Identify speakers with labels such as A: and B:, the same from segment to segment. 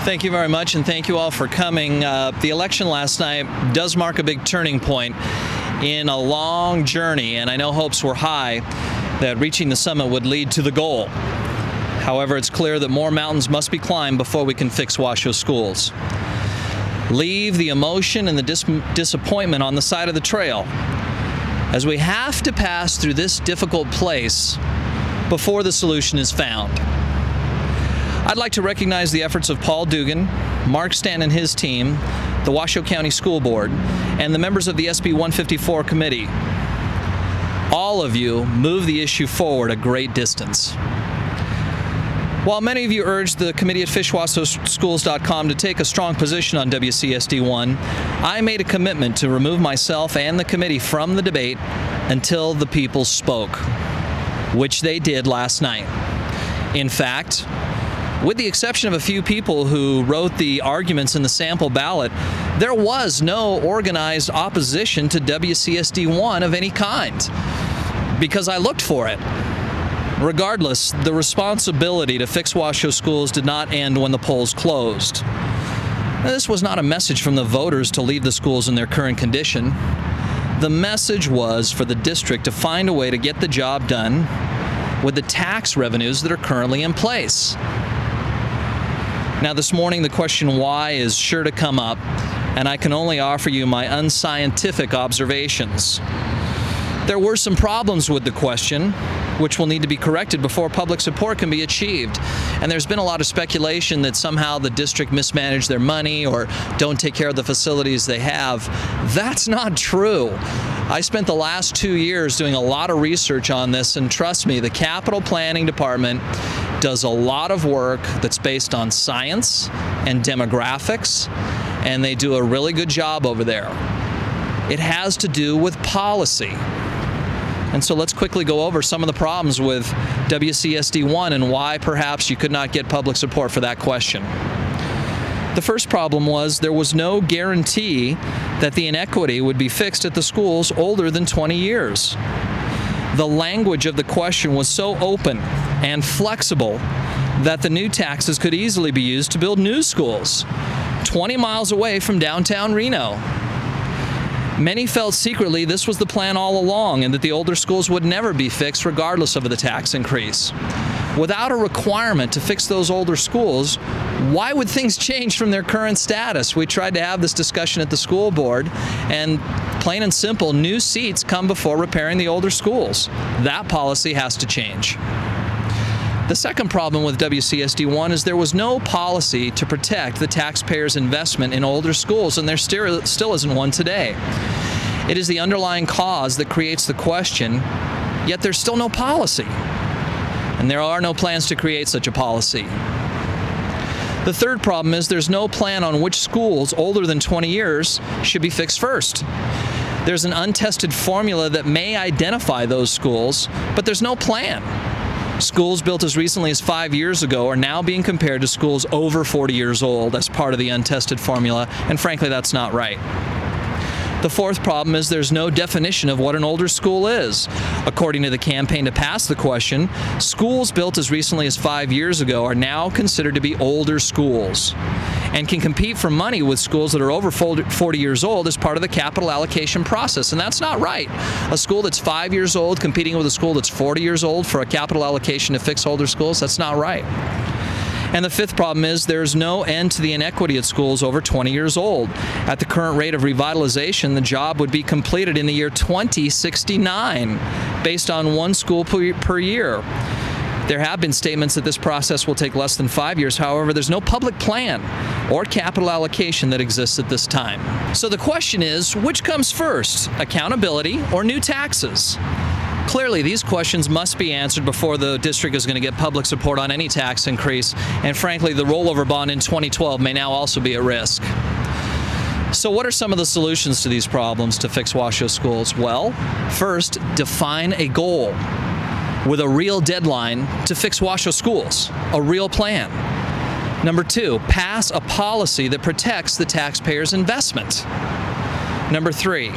A: Thank you very much, and thank you all for coming. The election last night does mark a big turning point in a long journey, and I know hopes were high that reaching the summit would lead to the goal. However, it's clear that more mountains must be climbed before we can fix Washoe schools. Leave the emotion and the disappointment on the side of the trail, as we have to pass through this difficult place before the solution is found. I'd like to recognize the efforts of Paul Dugan, Mark Stan and his team, the Washoe County School Board, and the members of the SB 154 committee. All of you moved the issue forward a great distance. While many of you urged the committee at fishwashoeschools.com to take a strong position on WCSD1, I made a commitment to remove myself and the committee from the debate until the people spoke, which they did last night. In fact, with the exception of a few people who wrote the arguments in the sample ballot, there was no organized opposition to WCSD1 of any kind, because I looked for it. Regardless, the responsibility to fix Washoe schools did not end when the polls closed. This was not a message from the voters to leave the schools in their current condition. The message was for the district to find a way to get the job done with the tax revenues that are currently in place. Now, this morning, the question why is sure to come up, and I can only offer you my unscientific observations. There were some problems with the question, which will need to be corrected before public support can be achieved. And there's been a lot of speculation that somehow the district mismanaged their money or don't take care of the facilities they have. That's not true. I spent the last 2 years doing a lot of research on this, and trust me, the capital planning department does a lot of work that's based on science and demographics, and they do a really good job over there. It has to do with policy. And so let's quickly go over some of the problems with WCSD1 and why perhaps you could not get public support for that question. The first problem was there was no guarantee that the inequity would be fixed at the schools older than 20 years. The language of the question was so open and flexible that the new taxes could easily be used to build new schools 20 miles away from downtown Reno. Many felt secretly this was the plan all along and that the older schools would never be fixed regardless of the tax increase. Without a requirement to fix those older schools, why would things change from their current status? We tried to have this discussion at the school board, and plain and simple, new seats come before repairing the older schools. That policy has to change. The second problem with WCSD1 is there was no policy to protect the taxpayers' investment in older schools, and there still isn't one today. It is the underlying cause that creates the question, yet there's still no policy. And there are no plans to create such a policy. The third problem is there's no plan on which schools older than 20 years should be fixed first. There's an untested formula that may identify those schools, but there's no plan. Schools built as recently as 5 years ago are now being compared to schools over 40 years old as part of the untested formula, and frankly, that's not right. The fourth problem is there's no definition of what an older school is. According to the campaign to pass the question, schools built as recently as 5 years ago are now considered to be older schools and can compete for money with schools that are over 40 years old as part of the capital allocation process, and that's not right. A school that's 5 years old competing with a school that's 40 years old for a capital allocation to fix older schools, that's not right. And the fifth problem is there's no end to the inequity at schools over 20 years old. At the current rate of revitalization, the job would be completed in the year 2069, based on one school per year. There have been statements that this process will take less than 5 years. However, there's no public plan or capital allocation that exists at this time. So the question is, which comes first, accountability or new taxes? Clearly, these questions must be answered before the district is going to get public support on any tax increase, and frankly, the rollover bond in 2012 may now also be at risk. So what are some of the solutions to these problems to fix Washoe schools? Well, first, define a goal with a real deadline to fix Washoe schools, a real plan. Number two, pass a policy that protects the taxpayer's investment. Number three,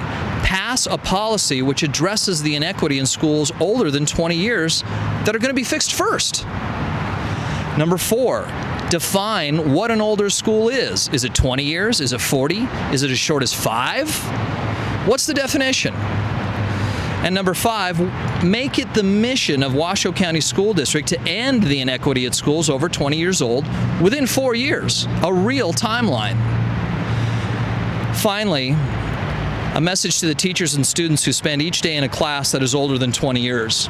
A: pass a policy which addresses the inequity in schools older than 20 years that are going to be fixed first. Number four, define what an older school is. Is it 20 years? Is it 40? Is it as short as 5? What's the definition? And number 5, make it the mission of Washoe County School District to end the inequity at schools over 20 years old within 4 years, a real timeline. Finally, a message to the teachers and students who spend each day in a class that is older than 20 years.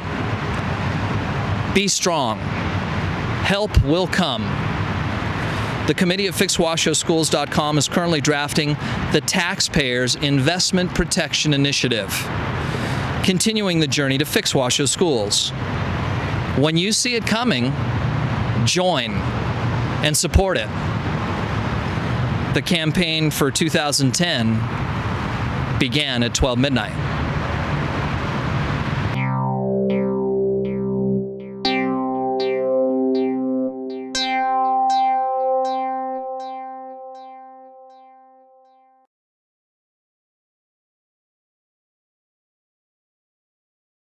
A: Be strong. Help will come. The committee at FixWashowSchools.com is currently drafting the Taxpayers Investment Protection Initiative, continuing the journey to fix Washoe schools. When you see it coming, join and support it. The campaign for 2010 began at 12 midnight.